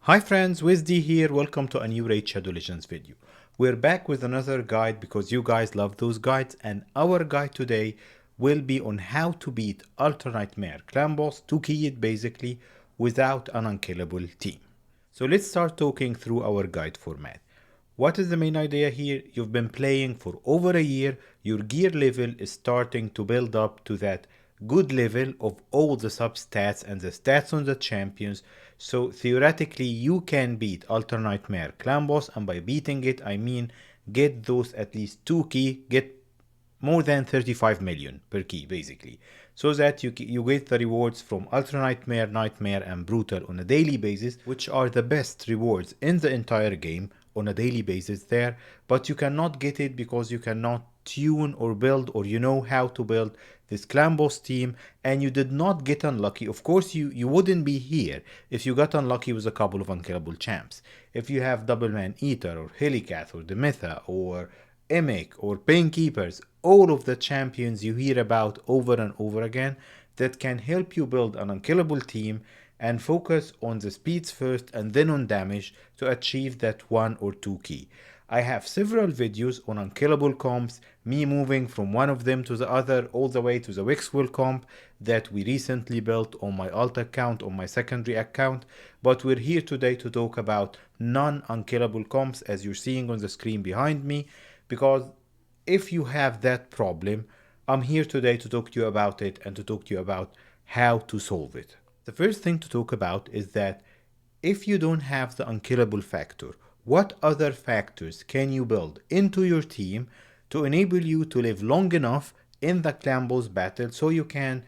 Hi friends, WizD here. Welcome to a new Raid Shadow Legends video. We're back with another guide because you guys love those guides, and our guide today will be on how to beat Ultra Nightmare Clan Boss to key it basically without an unkillable team. So let's start talking through our guide format. What is the main idea here? You've been playing for over a year, your gear level is starting to build up to that good level of all the substats and the stats on the champions, so theoretically you can beat Ultra Nightmare Clan Boss, and by beating it I mean get those at least 2 key, get more than 35 million per key basically, so that you get the rewards from Ultra Nightmare, Nightmare and Brutal on a daily basis, which are the best rewards in the entire game on a daily basis there. But you cannot get it because you cannot tune or build, or you know how to build this clan boss team, and you did not get unlucky. Of course you wouldn't be here if you got unlucky with a couple of unkillable champs. If you have Double Man Eater or Helicath or Demetha or Emek or Painkeepers, all of the champions you hear about over and over again that can help you build an unkillable team and focus on the speeds first and then on damage to achieve that 1 or 2 key. I have several videos on unkillable comps, me moving from one of them to the other all the way to the Wixwell comp that we recently built on my alt account, on my secondary account, but we're here today to talk about non-unkillable comps as you're seeing on the screen behind me, because if you have that problem, I'm here today to talk to you about it and to talk to you about how to solve it. The first thing to talk about is that if you don't have the unkillable factor, what other factors can you build into your team to enable you to live long enough in the clan boss battle so you can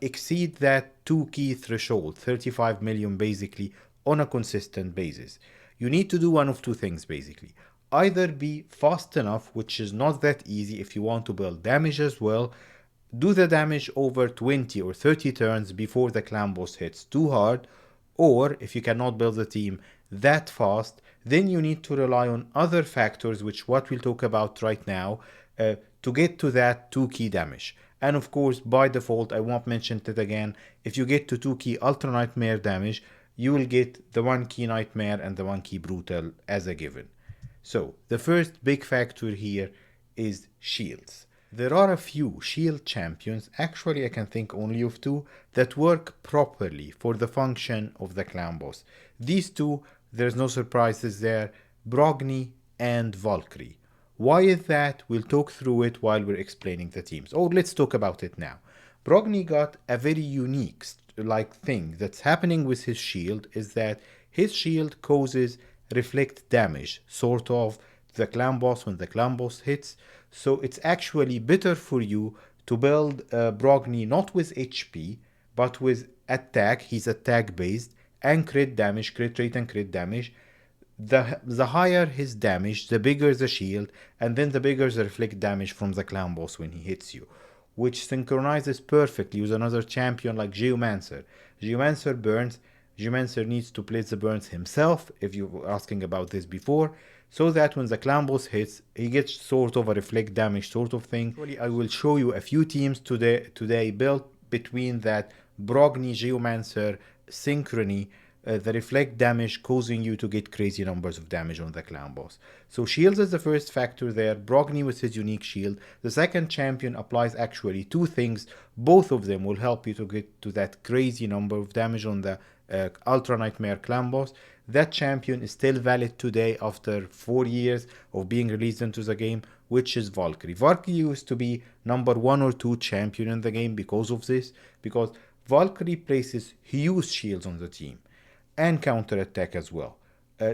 exceed that 2 key threshold, 35 million basically, on a consistent basis? You need to do one of two things basically. Either be fast enough, which is not that easy if you want to build damage as well, do the damage over 20 or 30 turns before the clan boss hits too hard, or if you cannot build the team that fast, then you need to rely on other factors, which what we'll talk about right now, to get to that 2 key damage. And of course, by default, I won't mention it again, if you get to 2 key Ultra Nightmare damage, you will get the 1 key Nightmare and the 1 key Brutal as a given. So the first big factor here is shields. There are a few shield champions, actually I can think only of two, that work properly for the function of the clan boss. These two, there's no surprises there, Brogni and Valkyrie. Why is that? We'll talk through it while we're explaining the teams. Oh, let's talk about it now. Brogni got a very unique thing that's happening with his shield, is that his shield causes reflect damage, sort of, the clan boss when the clan boss hits. So it's actually better for you to build Brogni not with HP, but with attack. He's attack based, and crit damage, crit rate and crit damage. The higher his damage, the bigger the shield, and then the bigger the reflect damage from the clan boss when he hits you, which synchronizes perfectly with another champion like Geomancer. Geomancer burns. Geomancer needs to place the burns himself, if you were asking about this before, so that when the clan boss hits, he gets sort of a reflect damage sort of thing. Actually, I will show you a few teams today built between that Brogni Geomancer synchrony, the reflect damage causing you to get crazy numbers of damage on the clan boss. So shields is the first factor there, Brogni with his unique shield. The second champion applies actually two things, both of them will help you to get to that crazy number of damage on the Ultra Nightmare clan boss. That champion is still valid today after 4 years of being released into the game, which is Valkyrie. Valkyrie used to be number 1 or 2 champion in the game because of this, because Valkyrie places huge shields on the team and counter attack as well.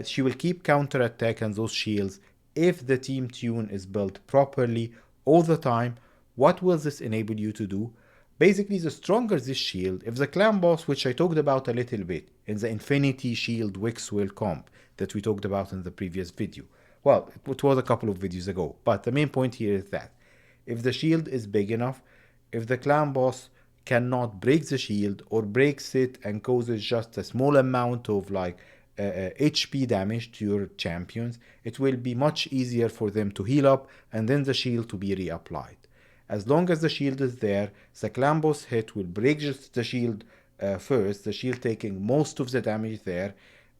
She will keep counter attack and those shields if the team tune is built properly all the time. What will this enable you to do? Basically, the stronger this shield, if the clan boss, which I talked about a little bit in the Infinity Shield Wixwell comp that we talked about in the previous video. Well, it was a couple of videos ago, but the main point here is that if the shield is big enough, if the clan boss cannot break the shield or breaks it and causes just a small amount of HP damage to your champions, it will be much easier for them to heal up and then the shield to be reapplied. As long as the shield is there, the clan boss hit will break just the shield first, the shield taking most of the damage there,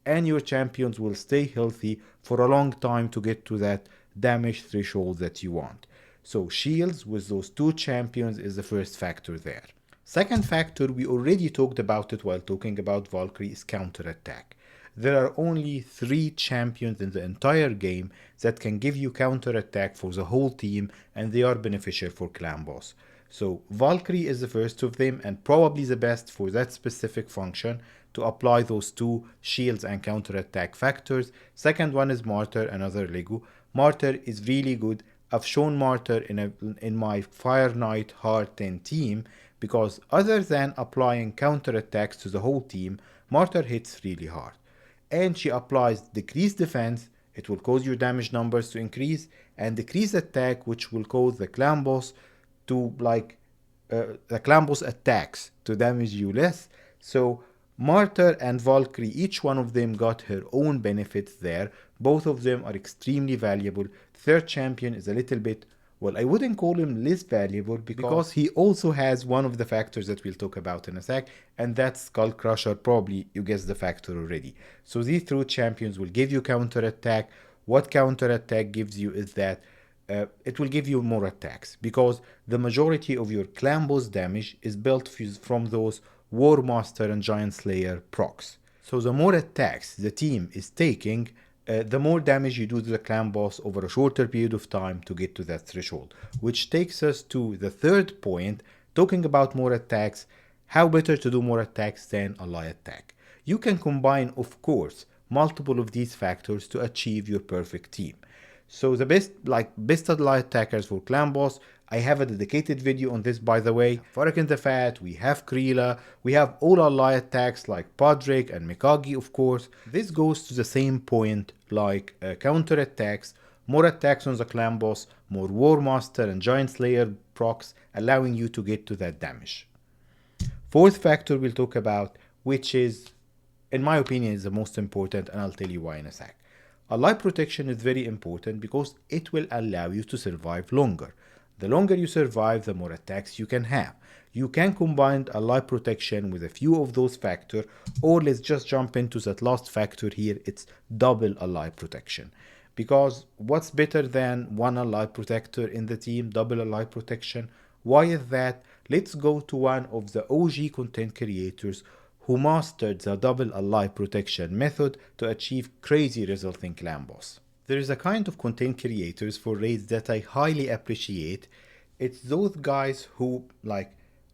and your champions will stay healthy for a long time to get to that damage threshold that you want. So shields with those two champions is the first factor there. Second factor, we already talked about it while talking about Valkyrie, is counterattack. There are only 3 champions in the entire game that can give you counterattack for the whole team, and they are beneficial for clan boss. So Valkyrie is the first of them and probably the best for that specific function to apply those 2 shields and counterattack factors. Second one is Martyr, another Lego. Martyr is really good. I've shown Martyr in my Fire Knight Hard 10 team because other than applying counterattacks to the whole team, Martyr hits really hard. And she applies decreased defense, it will cause your damage numbers to increase, and decreased attack, which will cause the clan boss to the clan boss attacks to damage you less. So Martyr and Valkyrie, each one of them got her own benefits there. Both of them are extremely valuable. Third champion is a little bit, well, I wouldn't call him less valuable because he also has one of the factors that we'll talk about in a sec, and that's Skull Crusher. Probably you guessed the factor already. So these 3 champions will give you counterattack. What counterattack gives you is that it will give you more attacks because the majority of your clan boss damage is built from those War Master and Giant Slayer procs. So the more attacks the team is taking, the more damage you do to the clan boss over a shorter period of time to get to that threshold. Which takes us to the third point, talking about more attacks. How better to do more attacks than ally attack? You can combine, of course, multiple of these factors to achieve your perfect team. So the best ally attackers for clan boss, I have a dedicated video on this, by the way. Farrakhan the Fat, we have Krila, we have all ally attacks like Podrick and Mikagi, of course. This goes to the same point like counter attacks, more attacks on the clan boss, more War Master and Giant Slayer procs, allowing you to get to that damage. Fourth factor we'll talk about, which is, in my opinion, is the most important, and I'll tell you why in a sec. Ally protection is very important because it will allow you to survive longer. The longer you survive, the more attacks you can have. You can combine ally protection with a few of those factors, or let's just jump into that last factor here, it's double ally protection. Because what's better than one ally protector in the team, double ally protection? Why is that? Let's go to one of the OG content creators who mastered the double ally protection method to achieve crazy results in clan boss. There is a kind of content creators for raids that I highly appreciate. It's those guys who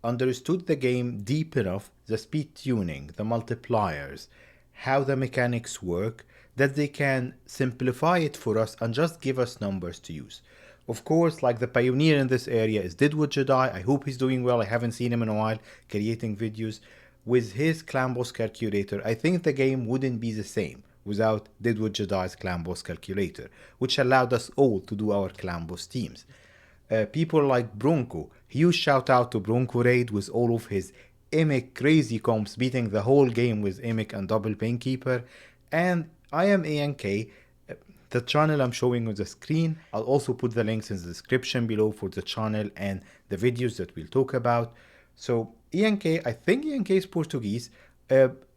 understood the game deep enough, the speed tuning, the multipliers, how the mechanics work, that they can simplify it for us and just give us numbers to use. Of course, the pioneer in this area is Deadwood Jedi. I hope he's doing well. I haven't seen him in a while creating videos. With his clan boss calculator, I think the game wouldn't be the same without Deadwood Jedi's clan boss calculator, which allowed us all to do our clan boss teams. People like Bronco, huge shout out to Bronco Raid with all of his Emic crazy comps, beating the whole game with Emic and double Painkeeper. And I am IanK, the channel I'm showing on the screen. I'll also put the links in the description below for the channel and the videos that we'll talk about. So IanK, I think IanK is Portuguese.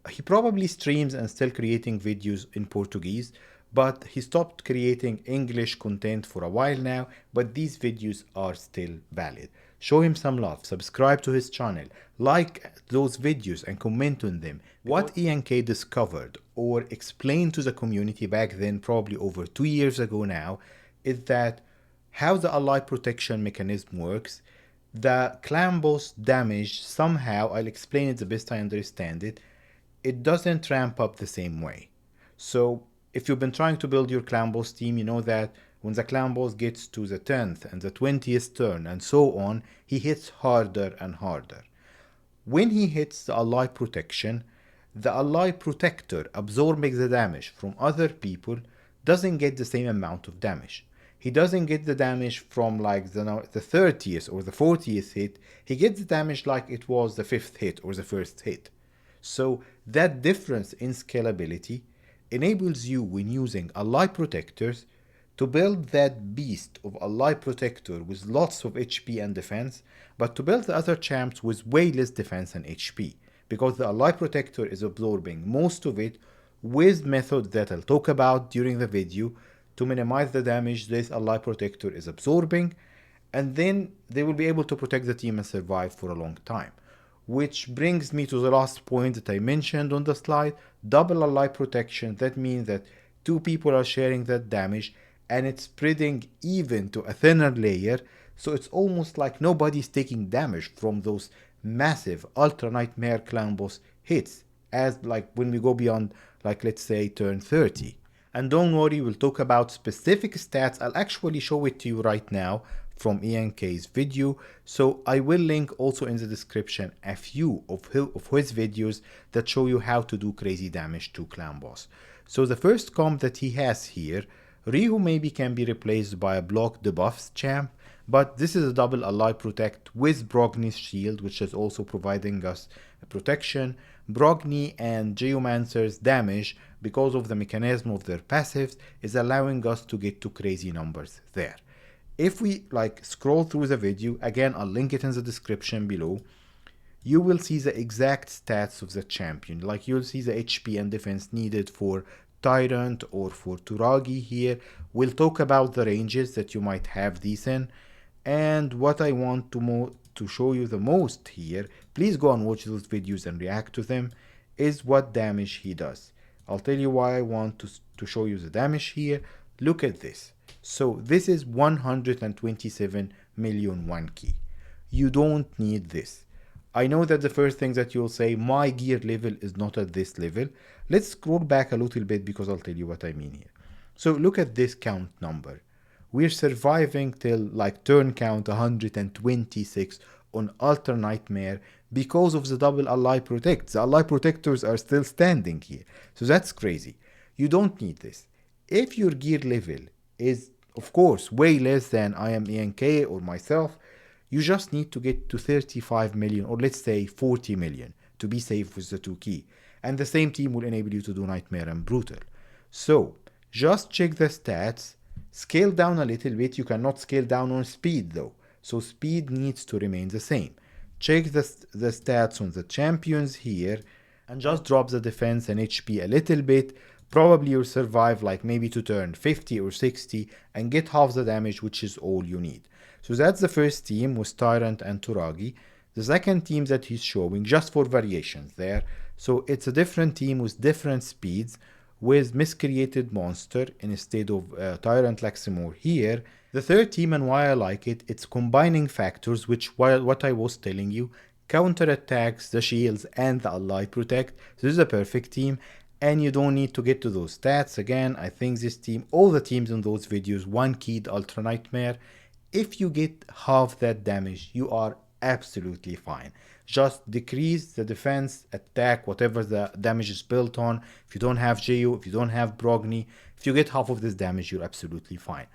He probably streams and still creating videos in Portuguese, but he stopped creating English content for a while now, but these videos are still valid. Show him some love, subscribe to his channel, like those videos and comment on them. What IanK discovered or explained to the community back then, probably over 2 years ago now, is that how the ally protection mechanism works. The clan boss damage, somehow, I'll explain it the best I understand it, it doesn't ramp up the same way. So if you've been trying to build your clan boss team, you know that when the clan boss gets to the 10th and the 20th turn and so on, he hits harder and harder. When he hits the ally protection, the ally protector absorbing the damage from other people doesn't get the same amount of damage. He doesn't get the damage from the 30th or the 40th hit. He gets the damage like it was the 5th hit or the 1st hit. So that difference in scalability enables you, when using ally protectors, to build that beast of ally protector with lots of HP and defense, but to build the other champs with way less defense and HP, because the ally protector is absorbing most of it, with methods that I'll talk about during the video to minimize the damage this ally protector is absorbing, and then they will be able to protect the team and survive for a long time. Which brings me to the last point that I mentioned on the slide, double ally protection. That means that two people are sharing that damage and it's spreading even to a thinner layer, so it's almost like nobody's taking damage from those massive Ultra Nightmare Clan Boss hits, as like when we go beyond, like let's say turn 30. And don't worry, we'll talk about specific stats. I'll actually show it to you right now from IanK's video, so I will link also in the description a few of his videos that show you how to do crazy damage to Clan Boss. So the first comp that he has here, Ryu maybe can be replaced by a block debuffs champ, but this is a double ally protect with Brogni's shield, which is also providing us protection. Brogni and Geomancer's damage, because of the mechanism of their passives, is allowing us to get to crazy numbers there. If we like scroll through the video, again I'll link it in the description below, you will see the exact stats of the champion. Like you'll see the HP and defense needed for Tyrant or for Turagi here. We'll talk about the ranges that you might have these in. And what I want to show you the most here, please go and watch those videos and react to them, is what damage he does. I'll tell you why I want to show you the damage here. Look at this. So this is 127 million 1 key. You don't need this. I know that the first thing that you'll say, my gear level is not at this level. Let's scroll back a little bit because I'll tell you what I mean here. So look at this count number. We're surviving till like turn count 126 on Ultra Nightmare because of the double ally protect. The ally protectors are still standing here. So that's crazy. You don't need this. If your gear level is, of course, way less than I am IanK or myself, you just need to get to 35 million, or let's say 40 million, to be safe with the 2 key. And the same team will enable you to do Nightmare and Brutal. So, just check the stats, scale down a little bit. You cannot scale down on speed though, so speed needs to remain the same. Check the stats on the champions here, and just drop the defense and HP a little bit. Probably you'll survive like maybe to turn 50 or 60 and get half the damage, which is all you need. So that's the first team with Tyrant and Turagi. The second team that he's showing, just for variations there. So it's a different team with different speeds, with Miscreated Monster instead of Tyrant Laximore here. The third team, and why I like it, it's combining factors, which what I was telling you, counter attacks, the shields, and the ally protect. So this is a perfect team. And you don't need to get to those stats. Again, I think this team, all the teams in those videos, 1 keyed Ultra Nightmare. If you get half that damage, you are absolutely fine. Just decrease the defense, attack, whatever the damage is built on. If you don't have Geo, if you don't have Brogni, if you get half of this damage, you're absolutely fine.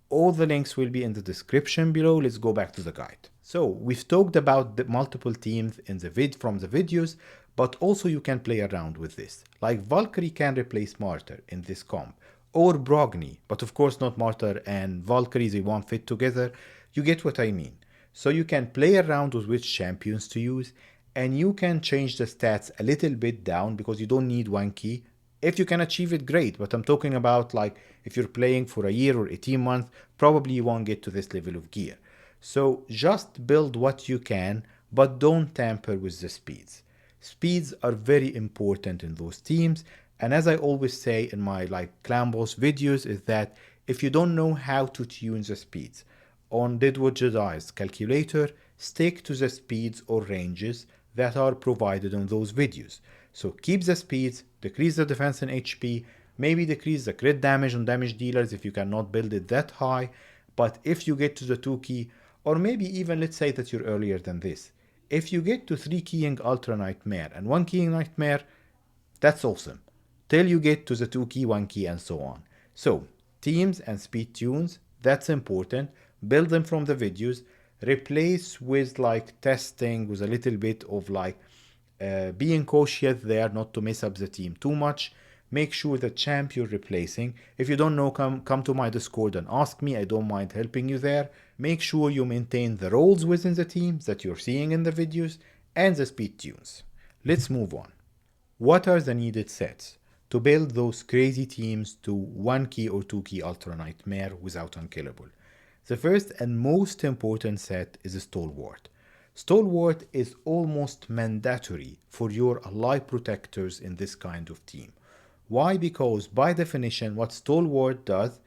All the links will be in the description below. Let's go back to the guide. So we've talked about the multiple teams in the from the videos, but also you can play around with this. Like Valkyrie can replace Martyr in this comp, or Brogni, but of course not Martyr and Valkyrie, they won't fit together. You get what I mean. So you can play around with which champions to use, and you can change the stats a little bit down because you don't need 1 key. If you can achieve it, great, but I'm talking about like if you're playing for a year or 18 months, probably you won't get to this level of gear. So just build what you can, but don't tamper with the speeds. Speeds are very important in those teams, and as I always say in my like Clan Boss videos, is that if you don't know how to tune the speeds on Deadwood Jedi's calculator, stick to the speeds or ranges that are provided on those videos. So keep the speeds, decrease the defense and HP, maybe decrease the crit damage on damage dealers if you cannot build it that high, but if you get to the 2 key, or maybe even let's say that you're earlier than this, if you get to 3 keying Ultra Nightmare and 1 keying Nightmare, that's awesome. Till you get to the 2 key, 1 key, and so on. So, teams and speed tunes, that's important. Build them from the videos. Replace with like testing, with a little bit of like being cautious there, not to mess up the team too much. Make sure the champ you're replacing. If you don't know, come to my Discord and ask me. I don't mind helping you there. Make sure you maintain the roles within the teams that you're seeing in the videos and the speed tunes. Let's move on. What are the needed sets? to build those crazy teams to 1 key or 2 key Ultra Nightmare without Unkillable. The first and most important set is Stalwart. Stalwart is almost mandatory for your ally protectors in this kind of team. Why? Because by definition, what Stalwart does,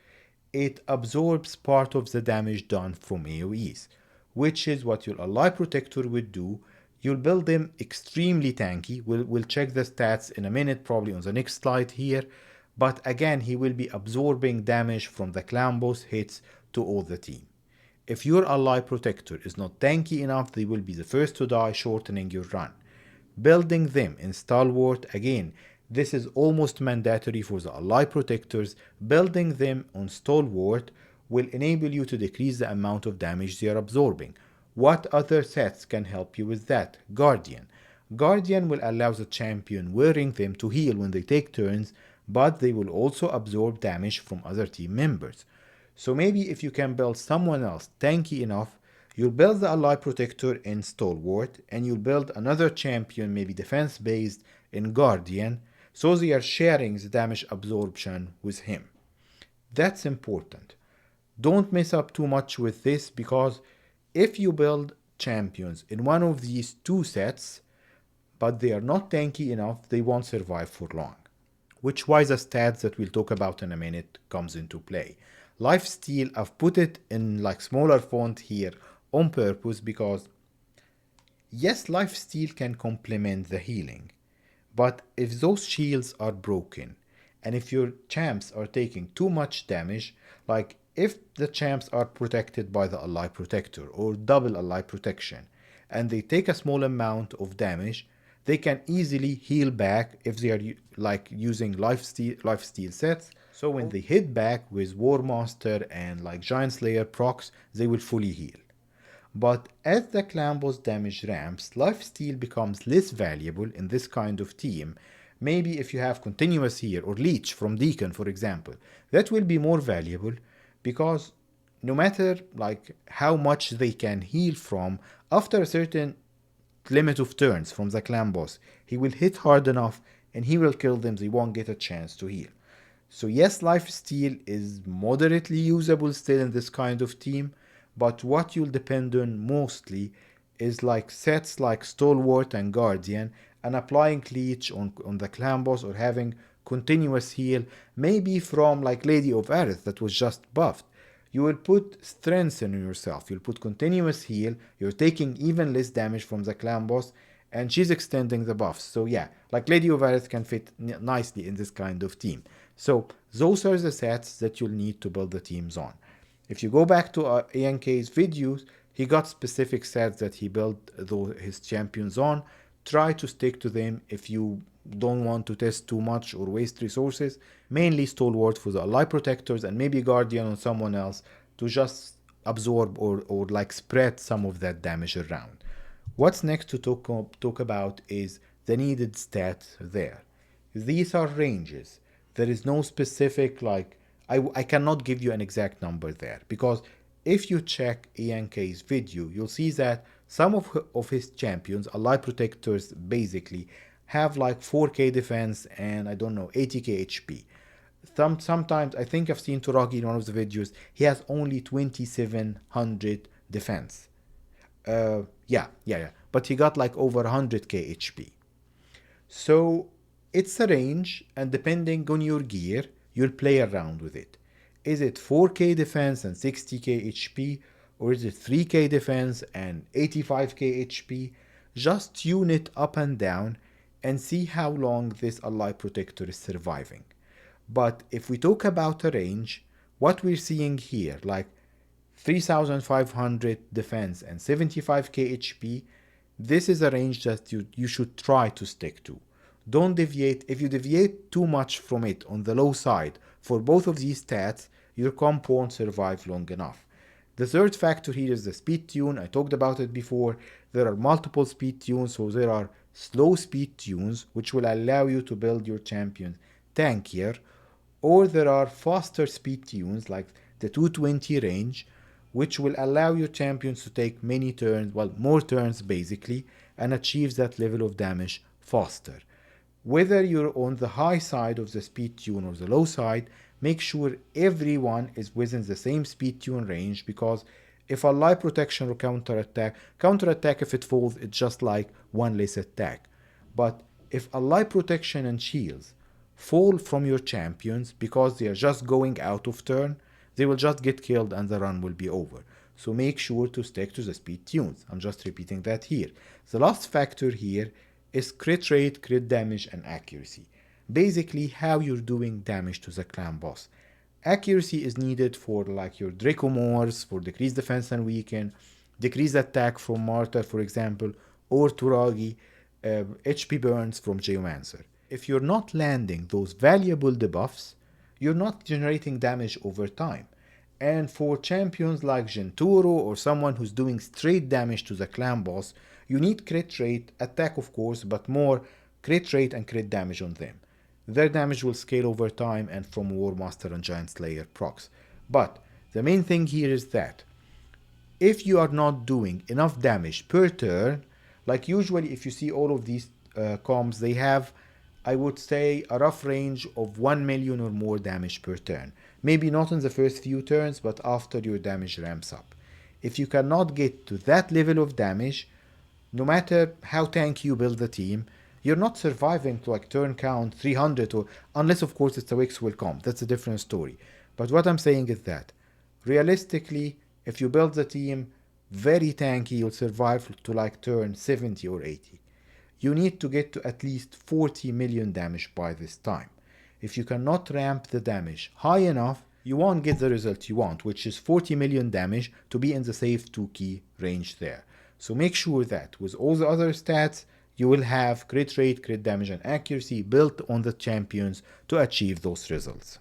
it absorbs part of the damage done from AoEs, which is what your ally protector would do. You'll build them extremely tanky. We'll check the stats in a minute, probably on the next slide here. But again, he will be absorbing damage from the clan boss hits to all the team. If your ally protector is not tanky enough, they will be the first to die, shortening your run. Building them in Stalwart, again, this is almost mandatory for the ally protectors. Building them on Stalwart will enable you to decrease the amount of damage they are absorbing. What other sets can help you with that? Guardian. Guardian will allow the champion wearing them to heal when they take turns, but they will also absorb damage from other team members. So maybe if you can build someone else tanky enough, you'll build the ally protector in Stalwart, and you'll build another champion, maybe defense based, in Guardian, so they are sharing the damage absorption with him. That's important. Don't mess up too much with this, because if you build champions in one of these two sets, but they are not tanky enough, they won't survive for long. Which why the stats that we'll talk about in a minute comes into play. Lifesteal, I've put it in like smaller font here on purpose because yes, lifesteal can complement the healing, but if those shields are broken and if your champs are taking too much damage, like if the champs are protected by the ally protector or double ally protection and they take a small amount of damage, they can easily heal back if they are like using lifesteal sets. So when they hit back with War Master and like Giant Slayer procs, they will fully heal. But as the clan boss damage ramps, lifesteal becomes less valuable in this kind of team. Maybe if you have continuous heal or leech from Deacon, for example, that will be more valuable because no matter like how much they can heal from, after a certain limit of turns from the clan boss, he will hit hard enough and he will kill them, they won't get a chance to heal. So yes, lifesteal is moderately usable still in this kind of team, but what you'll depend on mostly is like sets like Stalwart and Guardian, and applying Leech on the clan boss, or having continuous heal, maybe from like Lady of Aerith that was just buffed. You will put strength in yourself, you'll put continuous heal, you're taking even less damage from the clan boss, and she's extending the buffs. So yeah, like Lady of Aerith can fit nicely in this kind of team. So those are the sets that you'll need to build the teams on. If you go back to IanK's videos, he got specific sets that he built his champions on. Try to stick to them if you don't want to test too much or waste resources. Mainly Stalwart for the ally protectors and maybe Guardian on someone else to just absorb or like spread some of that damage around. What's next to talk about is the needed stats there. These are ranges. There is no specific like I cannot give you an exact number there, because if you check IanK's video, you'll see that some of his champions, ally protectors basically, have like 4k defense and I don't know 80k HP. Sometimes I think I've seen Turagi in one of the videos, he has only 2700 defense. Yeah. But he got like over 100k HP. So it's a range, and depending on your gear, you'll play around with it. Is it 4k defense and 60k HP, or is it 3k defense and 85k HP? Just tune it up and down and see how long this ally protector is surviving. But if we talk about a range, what we're seeing here, like 3500 defense and 75k HP, this is a range that you should try to stick to. Don't deviate. If you deviate too much from it on the low side for both of these stats, your comp won't survive long enough. The third factor here is the speed tune. I talked about it before. There are multiple speed tunes, so there are slow speed tunes which will allow you to build your champion tankier, or there are faster speed tunes like the 220 range, which will allow your champions to take many turns, well, more turns basically, and achieve that level of damage faster. Whether you're on the high side of the speed tune or the low side, make sure everyone is within the same speed tune range, because if a life protection or counterattack if it falls, it's just like one less attack. But if a life protection and shields fall from your champions because they are just going out of turn, they will just get killed and the run will be over. So make sure to stick to the speed tunes. I'm just repeating that here. The last factor here is crit rate, crit damage, and accuracy. Basically, how you're doing damage to the clan boss. Accuracy is needed for like your Dracomors, for decreased defense and weaken, decreased attack from Martyr, for example, or Turagi, HP burns from Geomancer. If you're not landing those valuable debuffs, you're not generating damage over time. And for champions like Genturo or someone who's doing straight damage to the clan boss, you need crit rate, attack of course, but more crit rate and crit damage on them. Their damage will scale over time and from War Master and Giant Slayer procs. But the main thing here is that if you are not doing enough damage per turn, like usually if you see all of these comms, they have, I would say, a rough range of 1 million or more damage per turn. Maybe not in the first few turns, but after your damage ramps up. If you cannot get to that level of damage, no matter how tanky you build the team, you're not surviving to like turn count 300, or unless of course it's a Wix will come. That's a different story. But what I'm saying is that realistically, if you build the team very tanky, you'll survive to like turn 70 or 80. You need to get to at least 40 million damage by this time. If you cannot ramp the damage high enough, you won't get the result you want, which is 40 million damage to be in the safe 2-key range there. So make sure that with all the other stats, you will have crit rate, crit damage, and accuracy built on the champions to achieve those results.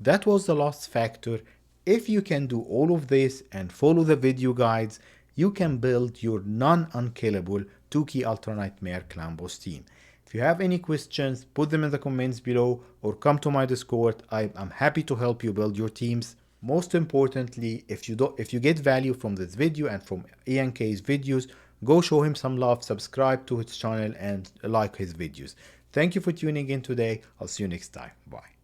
That was the last factor. If you can do all of this and follow the video guides, you can build your non-unkillable 2-key Ultra Nightmare clan boss team. If you have any questions, put them in the comments below or come to my Discord. I'm happy to help you build your teams. Most importantly, if you get value from this video and from IanK's videos, go show him some love, subscribe to his channel, and like his videos. Thank you for tuning in today. I'll see you next time. Bye.